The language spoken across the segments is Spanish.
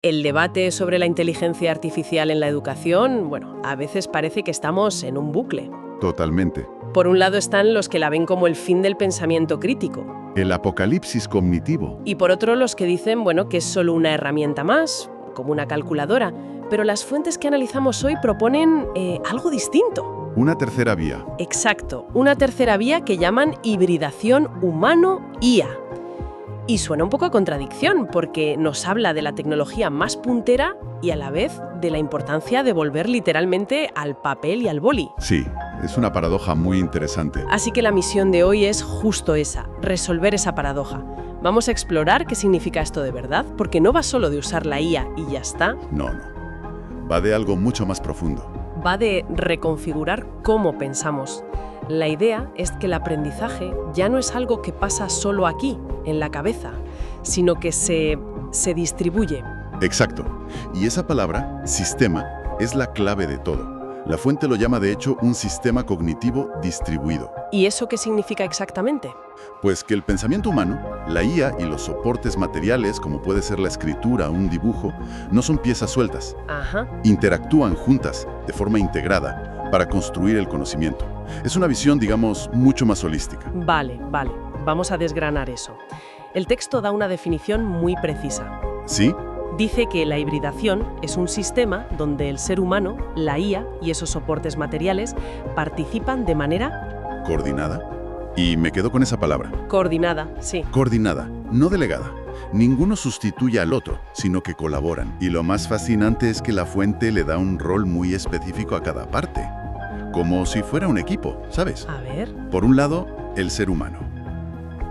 El debate sobre la inteligencia artificial en la educación, bueno, a veces parece que estamos en un bucle. Totalmente. Por un lado están los que la ven como el fin del pensamiento crítico. El apocalipsis cognitivo. Y por otro los que dicen, bueno, que es solo una herramienta más, como una calculadora. Pero las fuentes que analizamos hoy proponen algo distinto. Una tercera vía. Exacto, una tercera vía que llaman hibridación humano-IA. Y suena un poco a contradicción, porque nos habla de la tecnología más puntera y a la vez de la importancia de volver literalmente al papel y al boli. Sí, es una paradoja muy interesante. Así que la misión de hoy es justo esa, resolver esa paradoja. Vamos a explorar qué significa esto de verdad, porque no va solo de usar la IA y ya está. No. Va de algo mucho más profundo. Va de reconfigurar cómo pensamos. La idea es que el aprendizaje ya no es algo que pasa solo aquí, en la cabeza, sino que se distribuye. Exacto. Y esa palabra, sistema, es la clave de todo. La fuente lo llama de hecho un sistema cognitivo distribuido. ¿Y eso qué significa exactamente? Pues que el pensamiento humano, la IA y los soportes materiales, como puede ser la escritura o un dibujo, no son piezas sueltas. Ajá. Interactúan juntas, de forma integrada, para construir el conocimiento. Es una visión, digamos, mucho más holística. Vale. Vamos a desgranar eso. El texto da una definición muy precisa. ¿Sí? Dice que la hibridación es un sistema donde el ser humano, la IA y esos soportes materiales participan de manera... ¿Coordinada? Y me quedo con esa palabra. Coordinada, sí. Coordinada, no delegada. Ninguno sustituye al otro, sino que colaboran. Y lo más fascinante es que la fuente le da un rol muy específico a cada parte. Como si fuera un equipo, ¿sabes? A ver... Por un lado, el ser humano,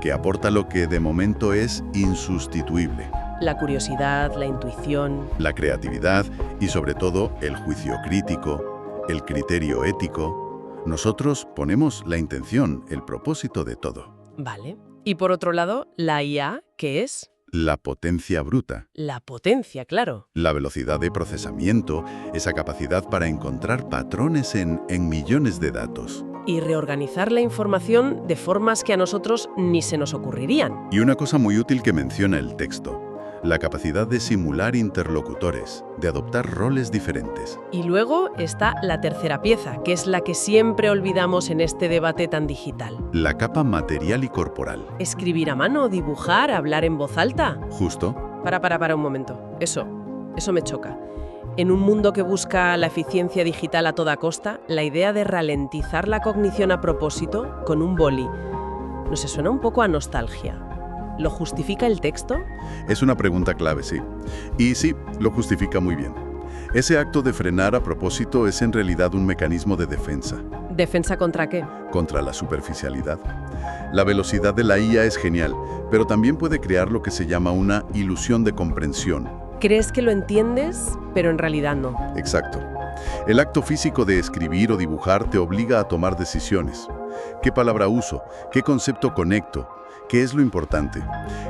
que aporta lo que de momento es insustituible. La curiosidad, la intuición... La creatividad y sobre todo el juicio crítico, el criterio ético. Nosotros ponemos la intención, el propósito de todo. Vale. Y por otro lado, la IA, ¿qué es? La potencia bruta. La potencia, claro. La velocidad de procesamiento, esa capacidad para encontrar patrones en millones de datos. Y reorganizar la información de formas que a nosotros ni se nos ocurrirían. Y una cosa muy útil que menciona el texto. La capacidad de simular interlocutores, de adoptar roles diferentes. Y luego está la tercera pieza, que es la que siempre olvidamos en este debate tan digital. La capa material y corporal. ¿Escribir a mano, dibujar, hablar en voz alta? Justo. Para un momento. Eso me choca. En un mundo que busca la eficiencia digital a toda costa, la idea de ralentizar la cognición a propósito con un boli, ¿no se suena un poco a nostalgia? ¿Lo justifica el texto? Es una pregunta clave, sí. Y sí, lo justifica muy bien. Ese acto de frenar a propósito es en realidad un mecanismo de defensa. ¿Defensa contra qué? Contra la superficialidad. La velocidad de la IA es genial, pero también puede crear lo que se llama una ilusión de comprensión. ¿Crees que lo entiendes, pero en realidad no? Exacto. El acto físico de escribir o dibujar te obliga a tomar decisiones. ¿Qué palabra uso? ¿Qué concepto conecto? ¿Qué es lo importante?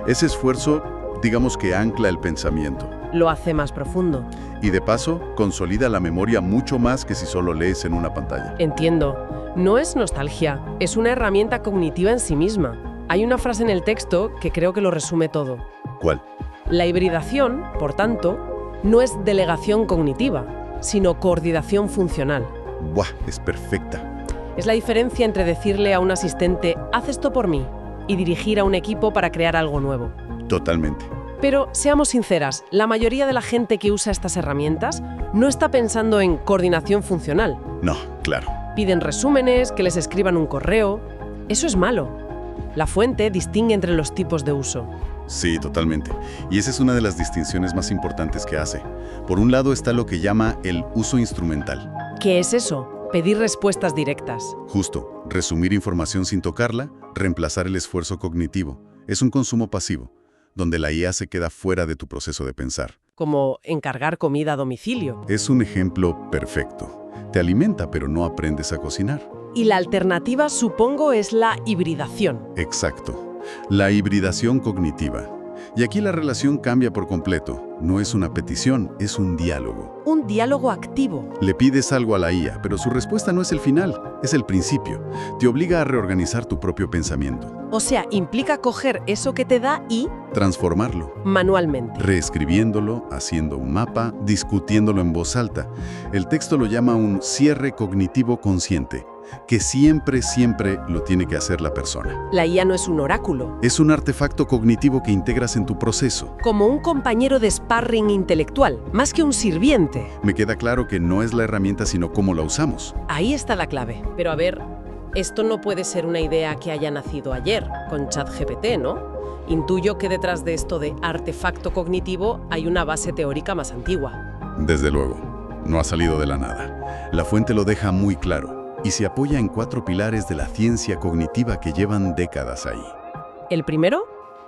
Ese esfuerzo, digamos que ancla el pensamiento. Lo hace más profundo. Y de paso, consolida la memoria mucho más que si solo lees en una pantalla. Entiendo. No es nostalgia, es una herramienta cognitiva en sí misma. Hay una frase en el texto que creo que lo resume todo. ¿Cuál? La hibridación, por tanto, no es delegación cognitiva, sino coordinación funcional. ¡Buah! Es perfecta. Es la diferencia entre decirle a un asistente, haz esto por mí, y dirigir a un equipo para crear algo nuevo. Totalmente. Pero seamos sinceras, la mayoría de la gente que usa estas herramientas no está pensando en coordinación funcional. No, claro. Piden resúmenes, que les escriban un correo. Eso es malo. La fuente distingue entre los tipos de uso. Sí, totalmente. Y esa es una de las distinciones más importantes que hace. Por un lado está lo que llama el uso instrumental. ¿Qué es eso? Pedir respuestas directas. Justo, resumir información sin tocarla, reemplazar el esfuerzo cognitivo. Es un consumo pasivo, donde la IA se queda fuera de tu proceso de pensar. Como encargar comida a domicilio. Es un ejemplo perfecto. Te alimenta, pero no aprendes a cocinar. Y la alternativa, supongo, es la hibridación. Exacto. La hibridación cognitiva. Y aquí la relación cambia por completo. No es una petición, es un diálogo. Un diálogo activo. Le pides algo a la IA, pero su respuesta no es el final, es el principio. Te obliga a reorganizar tu propio pensamiento. O sea, implica coger eso que te da y Transformarlo. manualmente. Reescribiéndolo, haciendo un mapa, discutiéndolo en voz alta. El texto lo llama un cierre cognitivo consciente, que siempre lo tiene que hacer la persona. La IA no es un oráculo, Es un artefacto cognitivo que integras en tu proceso. como un compañero de sparring intelectual, más que un sirviente. Me queda claro que no es la herramienta, sino cómo la usamos. Ahí está la clave. Pero a ver, esto no puede ser una idea que haya nacido ayer, con ChatGPT, ¿no? Intuyo que detrás de esto de artefacto cognitivo hay una base teórica más antigua. Desde luego, no ha salido de la nada. La fuente lo deja muy claro y se apoya en 4 pilares de la ciencia cognitiva que llevan décadas ahí. ¿El primero?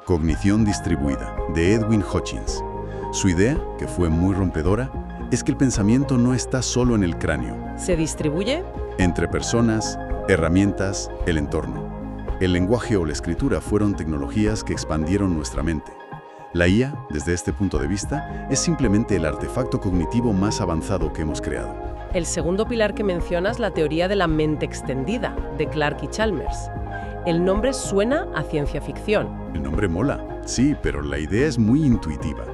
Cognición distribuida, de Edwin Hutchins. Su idea, que fue muy rompedora, es que el pensamiento no está solo en el cráneo, ¿Se distribuye? entre personas, herramientas, el entorno. El lenguaje o la escritura fueron tecnologías que expandieron nuestra mente. La IA, desde este punto de vista, es simplemente el artefacto cognitivo más avanzado que hemos creado. El segundo pilar que mencionas, la teoría de la mente extendida, de Clark y Chalmers. El nombre suena a ciencia ficción. El nombre mola, sí, pero la idea es muy intuitiva.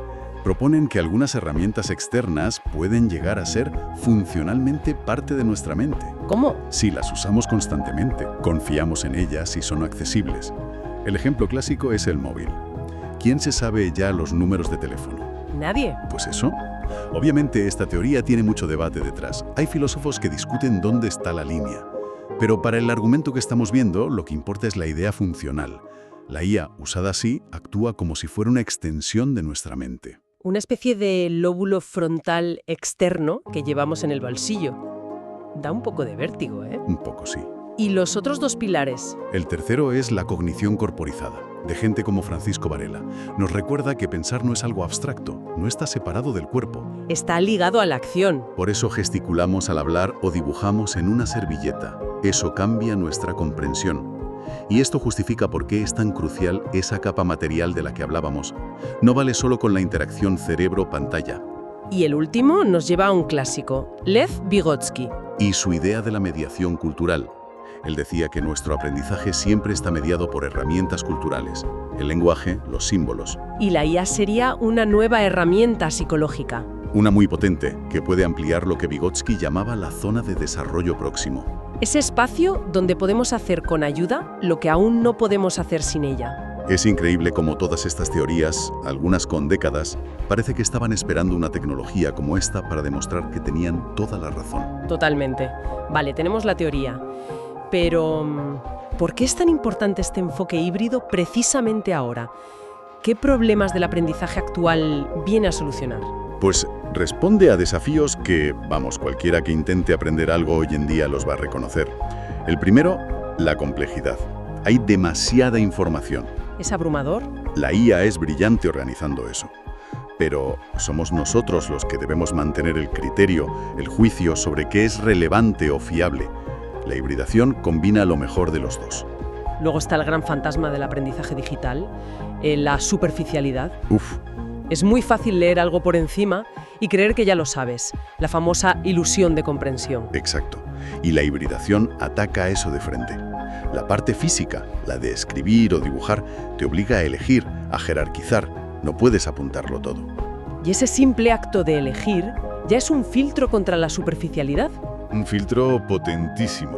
Proponen que algunas herramientas externas pueden llegar a ser funcionalmente parte de nuestra mente. ¿Cómo? Si las usamos constantemente, confiamos en ellas y son accesibles. El ejemplo clásico es el móvil. ¿Quién se sabe ya los números de teléfono? Nadie. Pues eso. Obviamente esta teoría tiene mucho debate detrás. Hay filósofos que discuten dónde está la línea. Pero para el argumento que estamos viendo, lo que importa es la idea funcional. La IA, usada así, actúa como si fuera una extensión de nuestra mente. Una especie de lóbulo frontal externo que llevamos en el bolsillo. Da un poco de vértigo, ¿eh? Un poco sí. ¿Y los otros 2 pilares? El tercero es la cognición corporizada, de gente como Francisco Varela. Nos recuerda que pensar no es algo abstracto, no está separado del cuerpo. Está ligado a la acción. Por eso gesticulamos al hablar o dibujamos en una servilleta. Eso cambia nuestra comprensión. Y esto justifica por qué es tan crucial esa capa material de la que hablábamos. No vale solo con la interacción cerebro-pantalla. Y el último nos lleva a un clásico, Lev Vygotsky. Y su idea de la mediación cultural. Él decía que nuestro aprendizaje siempre está mediado por herramientas culturales, el lenguaje, los símbolos. Y la IA sería una nueva herramienta psicológica. Una muy potente, que puede ampliar lo que Vygotsky llamaba la zona de desarrollo próximo. Ese espacio donde podemos hacer con ayuda lo que aún no podemos hacer sin ella. Es increíble cómo todas estas teorías, algunas con décadas, parece que estaban esperando una tecnología como esta para demostrar que tenían toda la razón. Totalmente. Vale, tenemos la teoría. Pero, ¿por qué es tan importante este enfoque híbrido precisamente ahora? ¿Qué problemas del aprendizaje actual viene a solucionar? Pues responde a desafíos que, cualquiera que intente aprender algo hoy en día los va a reconocer. El primero, la complejidad. Hay demasiada información. ¿Es abrumador? La IA es brillante organizando eso. Pero somos nosotros los que debemos mantener el criterio, el juicio sobre qué es relevante o fiable. La hibridación combina lo mejor de los dos. Luego está el gran fantasma del aprendizaje digital, la superficialidad. Es muy fácil leer algo por encima y creer que ya lo sabes, la famosa ilusión de comprensión. Exacto. Y la hibridación ataca a eso de frente. La parte física, la de escribir o dibujar, te obliga a elegir, a jerarquizar. No puedes apuntarlo todo. Y ese simple acto de elegir ya es un filtro contra la superficialidad. Un filtro potentísimo.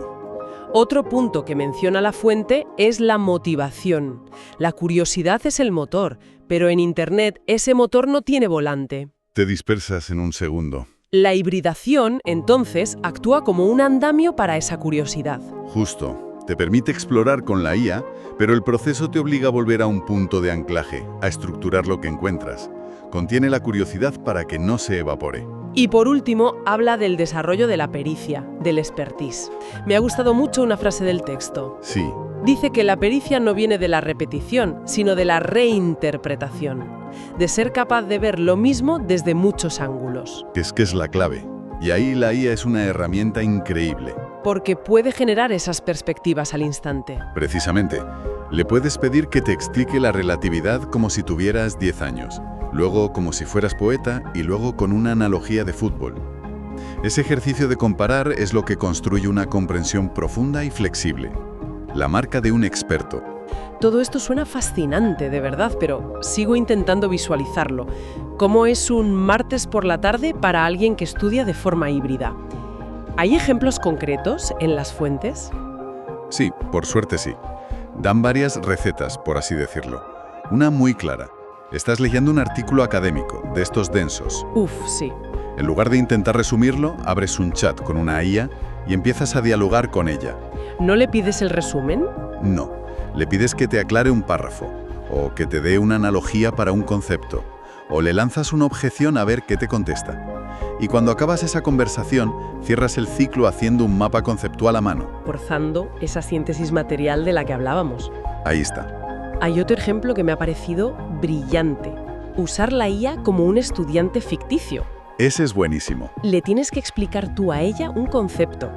Otro punto que menciona la fuente es la motivación. La curiosidad es el motor, pero en Internet ese motor no tiene volante. Te dispersas en un segundo. La hibridación, entonces, actúa como un andamio para esa curiosidad. Justo. Te permite explorar con la IA, pero el proceso te obliga a volver a un punto de anclaje, a estructurar lo que encuentras. Contiene la curiosidad para que no se evapore. Y por último, habla del desarrollo de la pericia, del expertise. Me ha gustado mucho una frase del texto. Sí. Dice que la pericia no viene de la repetición, sino de la reinterpretación, de ser capaz de ver lo mismo desde muchos ángulos. Es que es la clave. Y ahí la IA es una herramienta increíble. Porque puede generar esas perspectivas al instante. Precisamente, Le puedes pedir que te explique la relatividad como si tuvieras 10 años, luego como si fueras poeta y luego con una analogía de fútbol. Ese ejercicio de comparar es lo que construye una comprensión profunda y flexible. La marca de un experto. Todo esto suena fascinante, de verdad, pero sigo intentando visualizarlo. ¿Cómo es un martes por la tarde para alguien que estudia de forma híbrida? ¿Hay ejemplos concretos en las fuentes? Sí, por suerte sí. Dan varias recetas, por así decirlo. Una muy clara. Estás leyendo un artículo académico, de estos densos. Uf, sí. En lugar de intentar resumirlo, abres un chat con una IA y empiezas a dialogar con ella. ¿No le pides el resumen? No. Le pides que te aclare un párrafo, o que te dé una analogía para un concepto, o le lanzas una objeción a ver qué te contesta. Y cuando acabas esa conversación, cierras el ciclo haciendo un mapa conceptual a mano. Forzando esa síntesis material de la que hablábamos. Ahí está. Hay otro ejemplo que me ha parecido brillante. Usar la IA como un estudiante ficticio. Ese es buenísimo. Le tienes que explicar tú a ella un concepto.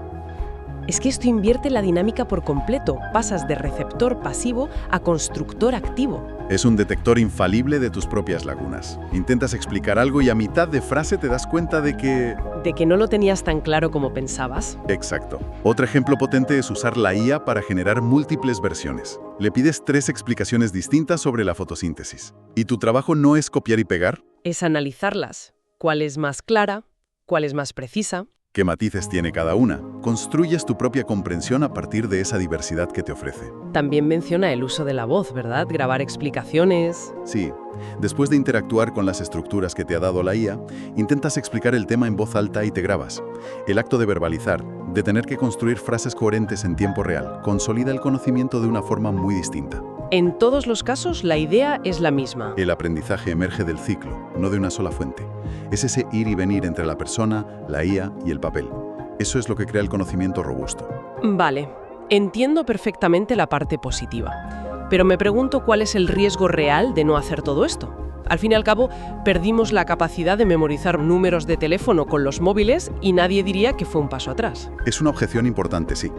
Es que esto invierte la dinámica por completo. Pasas de receptor pasivo a constructor activo. Es un detector infalible de tus propias lagunas. Intentas explicar algo y a mitad de frase te das cuenta de que... De que no lo tenías tan claro como pensabas. Exacto. Otro ejemplo potente es usar la IA para generar múltiples versiones. Le pides 3 explicaciones distintas sobre la fotosíntesis. ¿Y tu trabajo no es copiar y pegar? Es analizarlas. ¿Cuál es más clara? ¿Cuál es más precisa? ¿Qué matices tiene cada una? Construyes tu propia comprensión a partir de esa diversidad que te ofrece. También menciona el uso de la voz, ¿verdad? Grabar explicaciones. Sí. Después de interactuar con las estructuras que te ha dado la IA, intentas explicar el tema en voz alta y te grabas. El acto de verbalizar, de tener que construir frases coherentes en tiempo real, consolida el conocimiento de una forma muy distinta. En todos los casos, la idea es la misma. El aprendizaje emerge del ciclo, no de una sola fuente. Es ese ir y venir entre la persona, la IA y el papel. Eso es lo que crea el conocimiento robusto. Vale, entiendo perfectamente la parte positiva, pero me pregunto cuál es el riesgo real de no hacer todo esto. Al fin y al cabo, perdimos la capacidad de memorizar números de teléfono con los móviles y nadie diría que fue un paso atrás. Es una objeción importante, sí.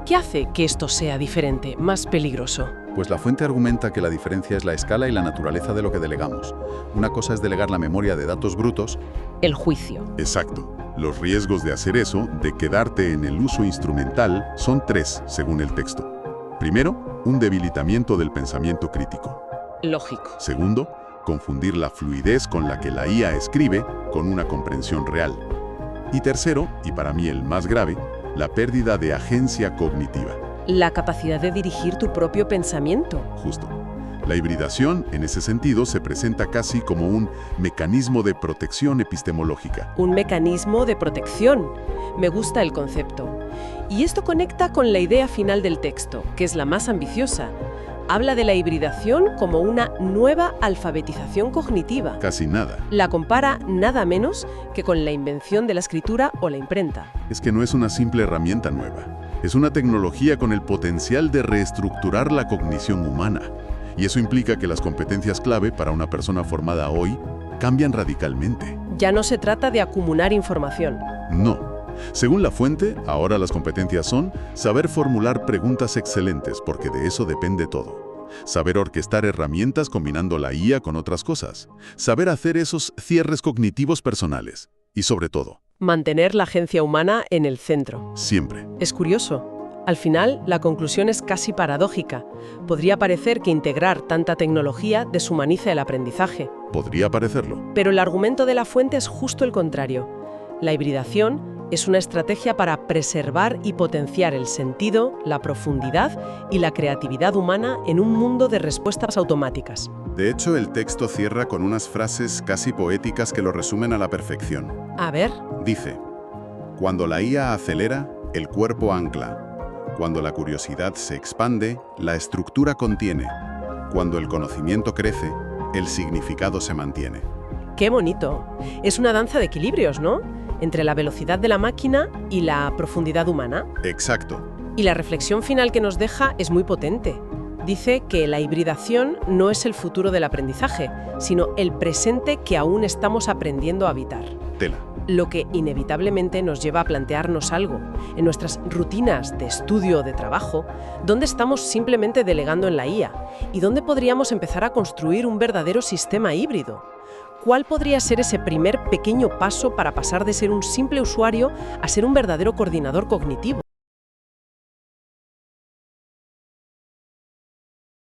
¿Qué hace que esto sea diferente, más peligroso? Pues la fuente argumenta que la diferencia es la escala y la naturaleza de lo que delegamos. Una cosa es delegar la memoria de datos brutos. El juicio. Exacto. Los riesgos de hacer eso, de quedarte en el uso instrumental, son 3, según el texto. Primero, un debilitamiento del pensamiento crítico. Lógico. Segundo, confundir la fluidez con la que la IA escribe con una comprensión real. Y tercero, y para mí el más grave, la pérdida de agencia cognitiva. La capacidad de dirigir tu propio pensamiento. Justo. La hibridación, en ese sentido, se presenta casi como un mecanismo de protección epistemológica. Un mecanismo de protección. Me gusta el concepto. Y esto conecta con la idea final del texto, que es la más ambiciosa. Habla de la hibridación como una nueva alfabetización cognitiva. Casi nada. La compara nada menos que con la invención de la escritura o la imprenta. Es que no es una simple herramienta nueva. Es una tecnología con el potencial de reestructurar la cognición humana. Y eso implica que las competencias clave para una persona formada hoy cambian radicalmente. Ya no se trata de acumular información. No. Según la fuente, ahora las competencias son saber formular preguntas excelentes, porque de eso depende todo. Saber orquestar herramientas combinando la IA con otras cosas. Saber hacer esos cierres cognitivos personales. Y sobre todo, Mantener la agencia humana en el centro. siempre. Es curioso. Al final, la conclusión es casi paradójica. Podría parecer que integrar tanta tecnología deshumaniza el aprendizaje. Podría parecerlo. Pero el argumento de la fuente es justo el contrario. La hibridación es una estrategia para preservar y potenciar el sentido, la profundidad y la creatividad humana en un mundo de respuestas automáticas. De hecho, el texto cierra con unas frases casi poéticas que lo resumen a la perfección. A ver, Dice, cuando la IA acelera, el cuerpo ancla. Cuando la curiosidad se expande, la estructura contiene. Cuando el conocimiento crece, el significado se mantiene. qué bonito. Es una danza de equilibrios, ¿no? Entre la velocidad de la máquina y la profundidad humana. Exacto. Y la reflexión final que nos deja es muy potente. Dice que la hibridación no es el futuro del aprendizaje, sino el presente que aún estamos aprendiendo a habitar. Tela. Lo que inevitablemente nos lleva a plantearnos algo. En nuestras rutinas de estudio o de trabajo, ¿dónde estamos simplemente delegando en la IA? ¿Y dónde podríamos empezar a construir un verdadero sistema híbrido? ¿Cuál podría ser ese primer pequeño paso para pasar de ser un simple usuario a ser un verdadero coordinador cognitivo?